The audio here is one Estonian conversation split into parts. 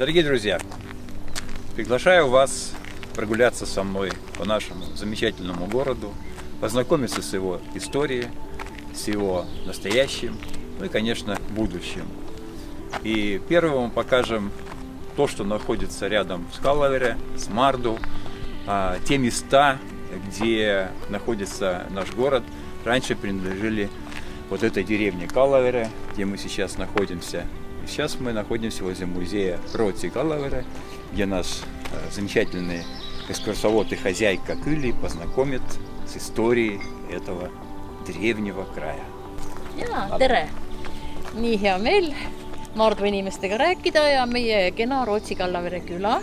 Дорогие друзья, приглашаю вас прогуляться со мной по нашему замечательному городу, познакомиться с его историей, с его настоящим, ну и, конечно, будущим. И первым мы покажем то, что находится рядом с Калавере, с Марду, те места, где находится наш город, раньше принадлежали вот этой деревне Калавере, где мы сейчас находимся. И сейчас мы находимся возле музея Руотси Калавере, где наш замечательный экскурсовод и хозяйка Кыли познакомит с историей этого древнего края. Jaa, tere! Nii hea meel Maardu inimestega rääkida ja meie kena Ruotsi Kallavere küla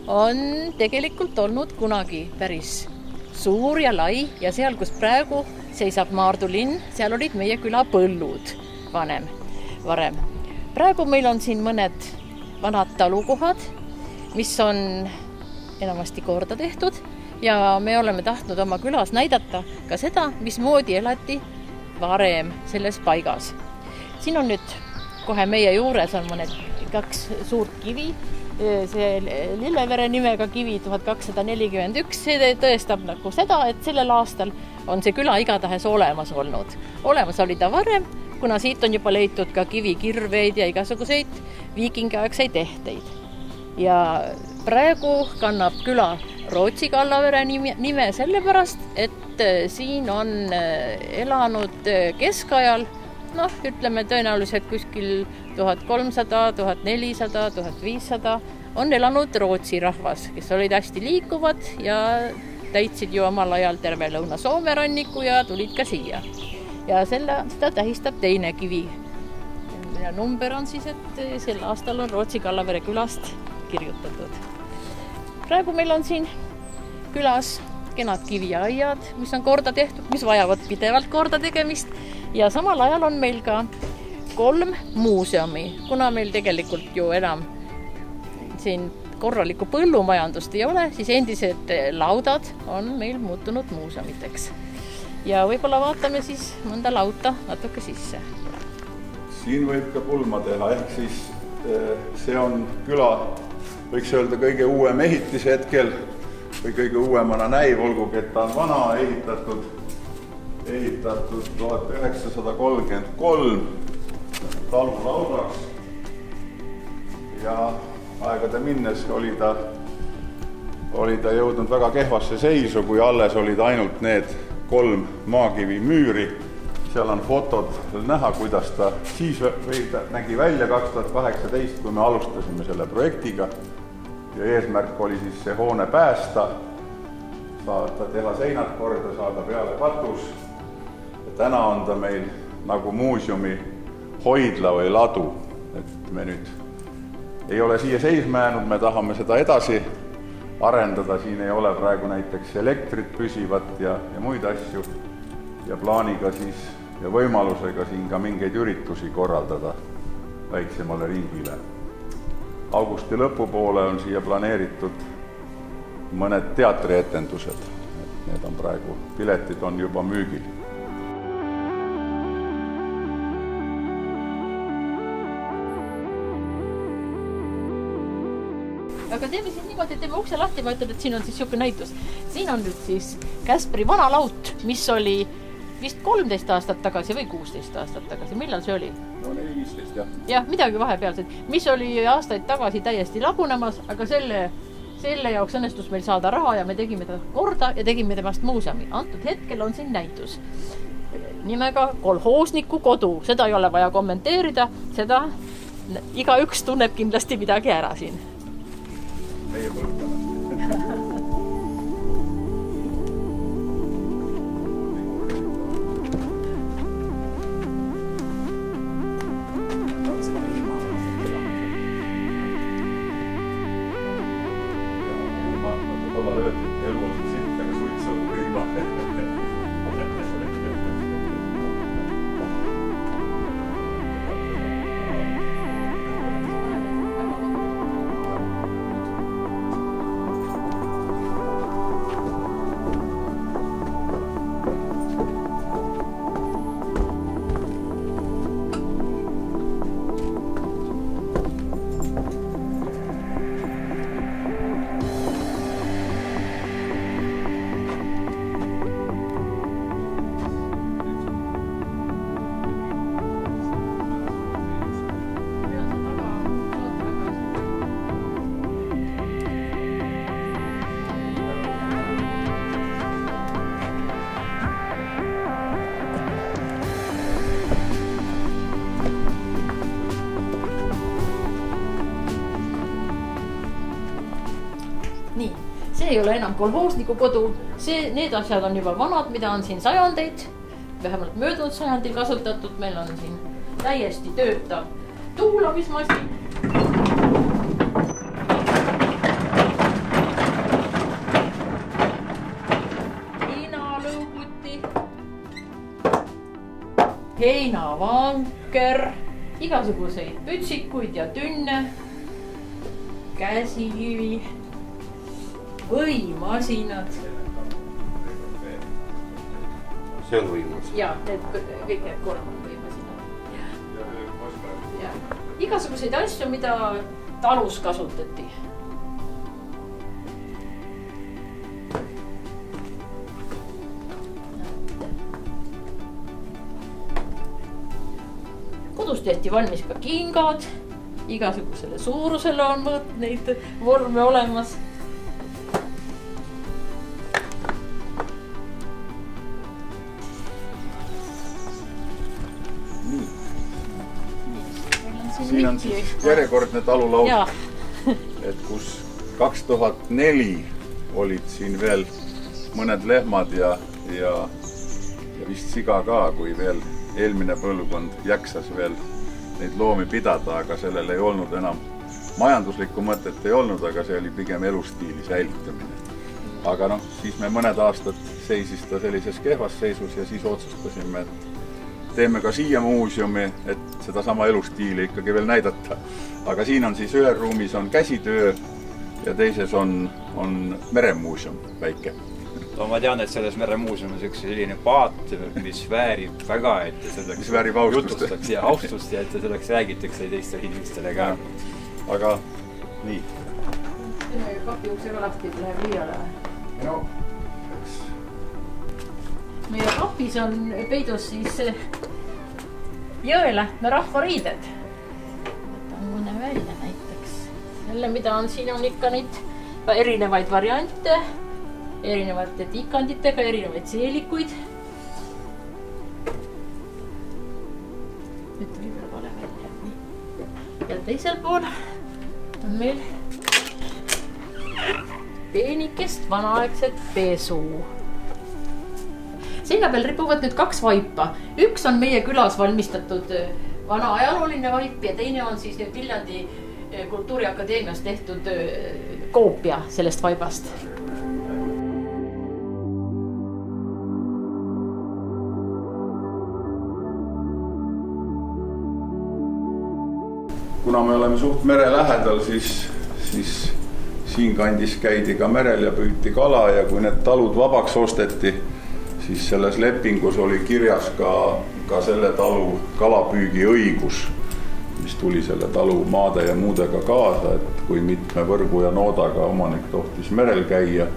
on tegelikult olnud kunagi päris suur ja lai ja seal, kus praegu seisab Maardu linn, seal olid meie küla põllud varem. Praegu meil on siin mõned vanad talukohad, mis on enamasti korda tehtud ja me oleme tahtnud oma külas näidata ka seda, mismoodi elati varem selles paigas. Siin on nüüd kohe meie juures on mõned 2 suurt kivi, see Lillevere nimega kivi 1241, see tõestab nagu seda, et sellel aastal on see küla igatahes olemas olnud. Olemas oli ta varem, kuna siit on juba leitud ka kivikirveid ja igasuguseid viikingiaegseid ehteid. Ja praegu kannab küla Ruotsi Kallavere nime sellepärast, et siin on elanud keskajal, ütleme tõenäoliselt kuskil 1300, 1400, 1500 on elanud Rootsi rahvas, kes olid hästi liikuvad ja täitsid ju omal ajal terve Lõuna-Soome ranniku ja tulid ka siia. Ja seda tähistab teine kivi. Ja number on siis, et sel aastal on Ruotsi Kallavere külast kirjutatud. Praegu meil on siin külas kenad kiviaiad, mis on korda tehtud, mis vajavad pidevalt korda tegemist ja samal ajal on meil ka 3 muuseumi, kuna meil tegelikult ju enam siin korralikku põllumajandust ei ole, siis endised laudad on meil muutunud muuseumiteks. Ja võib-olla vaatame siis mõnda lauta natuke sisse. Siin võib ka pulma teha, ehk siis see on küla, võiks öelda kõige uuem ehitis hetkel või kõige uuemana näiv, olgugi, et ta on vana ehitatud 1933 talulaudaks ja aegade minnes oli ta jõudnud väga kehvasse seisu, kui alles olid ainult need 3 maakivi müüri. Seal on fotod näha, kuidas ta siis nägi välja 2018, kui me alustasime selle projektiga. Ja eesmärk oli siis see hoone päästa, teha seinad korda, saada peale katus. Ja täna on ta meil nagu muuseumi hoidla või ladu. Et me nüüd ei ole siia seisma jäänud, me tahame seda edasi arendada. Siin ei ole praegu näiteks elektrit püsivat ja muid asju ja plaaniga siis ja võimalusega siin ka mingeid üritusi korraldada väiksemale ringile. Augusti lõpupoole on siia planeeritud mõned teatrietendused. Need on praegu, piletid on juba müügil. Aga teeme siis niimoodi, et teeme ukse lahti, ma ütlen, et siin on siis siuke näitus. Siin on nüüd siis Käspri vana laut, mis oli vist 13 aastat tagasi või 16 aastat tagasi. Millal see oli? No 15, jah. Jah, midagi vahepealset, mis oli aastaid tagasi täiesti lagunemas, aga selle jaoks õnnestus meil saada raha ja me tegime ta korda ja tegime temast muuseumi. Antud hetkel on siin näitus nimega Kolhoosniku kodu. Seda ei ole vaja kommenteerida, seda igaüks tunneb kindlasti midagi ära siin. Meie põlvkonnast. see ei ole enam kolhoosniku kodu, need asjad on juba vanad, mida on siin sajandeid, vähemalt möödunud sajandil kasutatud, meil on siin täiesti töötav tuulamismasin. Heinalõuguti, heinavanker, igasuguseid pütsikuid ja tünne, käsikivi, võimasinad. See on võimas. Ja, need kõik need kolm on võimasinad. Ja. Igasuguseid asju, mida talus kasutati. Kodus tehti valmis ka kingad, igasugusele suurusele on neid vorme olemas. Siin on siis järjekordne talulaud, et kus 2004 olid siin veel mõned lehmad ja vist siga ka, kui veel eelmine põlvkond jaksas veel neid loomi pidada, aga sellel ei olnud enam majanduslikku mõtet ei olnud, aga see oli pigem elustiili säilitamine. Aga noh, siis me mõned aastad seisis ta sellises kehvas seisus ja siis otsustasime, et teeme ka siia muuseumi, et seda sama elustiili ikkagi veel näidata. Aga siin on siis ühel ruumis on käsitöö ja teises on meremuuseum väike. No, ma tean, et selles meremuuseumis üks selline paat, mis väärib väga, et selleks jutustaks ja austust ja et selleks räägitakse teistele inimestele ka. Aga nii. Kapi uksega lahti läheb liiale. No, meie kapis on peidus siis Jõelähtme rahvariided. Võtan mõne välja näiteks. Selle, mida on siin, on ikka neid erinevaid variante, erinevate tikanditega, erinevaid seelikuid. Nüüd tuli veel vale välja. Ja teisel pool on meil peenikest vanaaegset pesu. Seina peal ripuvad nüüd 2 vaipa. Üks on meie külas valmistatud vana ajalooline vaip ja teine on siis nüüd Viljandi Kultuuriakadeemias tehtud koopia sellest vaibast. Kuna me oleme suht mere lähedal, siis siin kandis käidi ka merel ja püüti kala ja kui need talud vabaks osteti, siis selles lepingus oli kirjas ka selle talu kalapüügi õigus, mis tuli selle talu maade ja muudega kaasa, et kui mitme võrgu ja noodaga omanik tohtis merel käia.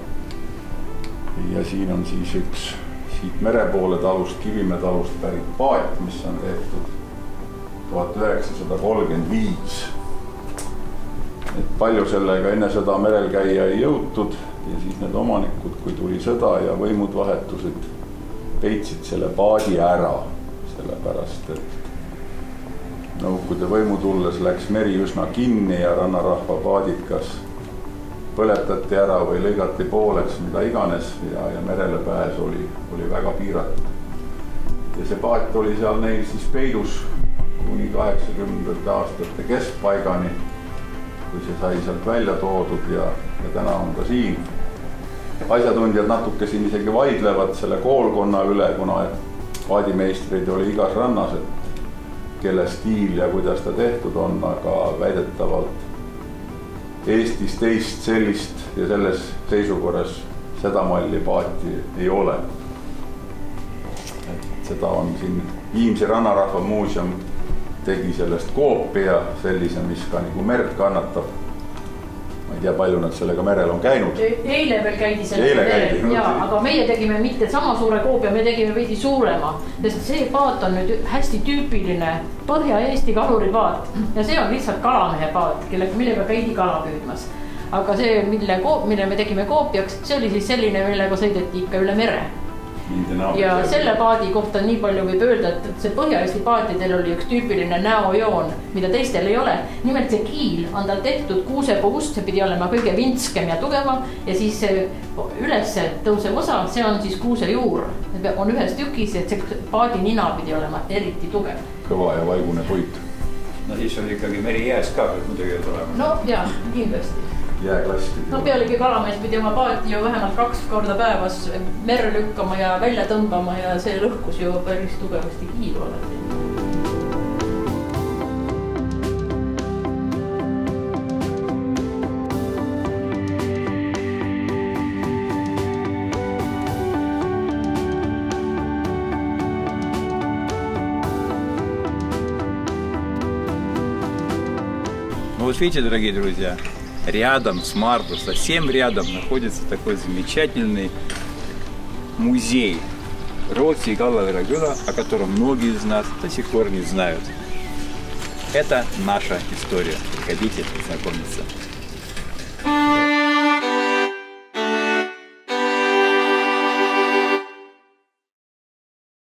Ja siin on siis üks siit merepoole talust, Kivimäe talust pärit paat, mis on tehtud 1935. Et palju sellega enne sõda merel käia ei jõutud ja siis need omanikud, kui tuli sõda ja võimud vahetusid, peitsid selle paadi ära, sellepärast, et Nõukogude võimu tulles läks meri üsna kinni ja rannarahva paadid kas põletati ära või lõigati pooleks, mida iganes ja merele pääs oli väga piiratud. Ja see paat oli seal neil siis peidus kuni 80. aastate keskpaigani, kui see sai sealt välja toodud ja täna on ta siin. Asjatundjad natuke siin isegi vaidlevad selle koolkonna üle, kuna paadimeistrid oli igas rannas, et kelle stiil ja kuidas ta tehtud on, aga väidetavalt Eestis teist sellist ja selles seisukorras seda malli paati ei ole. Et seda on siin Viimsi rannarahva muuseum tegi sellest koopia sellise, mis ka nagu merd kannatab. Ma ei tea, palju nad sellega merel on käinud. Eile veel käidi selle merel, aga meie tegime mitte sama suure koopia, me tegime veidi suurema, sest see paat on nüüd hästi tüüpiline Põhja-Eesti kaluripaat ja see on lihtsalt kalamehe paat, millega käidi kala püüdmas. Aga see, mille me tegime koopiaks, see oli siis selline, millega sõideti ikka üle mere. ja selle paadi kohta nii palju võib öelda, et see Põhja-Eesti paatidel oli üks tüüpiline näojoon, mida teistel ei ole. Nimelt see kiil on tal tehtud kuusepuust, see pidi olema kõige vintskem ja tugevam ja siis see üles tõusev osa, see on siis kuusejuur. On ühes tükis, et see paadi nina pidi olema eriti tugev. Kõva ja vaigune puit. No siis oli ikkagi merijääs ka muidugi olema. No jaa, kindlasti. Jääklass. No pealegi kalamees pidi oma paati ju vähemalt 2 korda päevas merre lükkama ja välja tõmbama ja see lõhkus ju päris tugevasti kiilu alati. Ну вот видите, дорогие друзья, рядом с Марту, совсем рядом находится такой замечательный музей Руотси Каллавера Кюла, о котором многие из нас до сих пор не знают. Это наша история. Приходите знакомиться.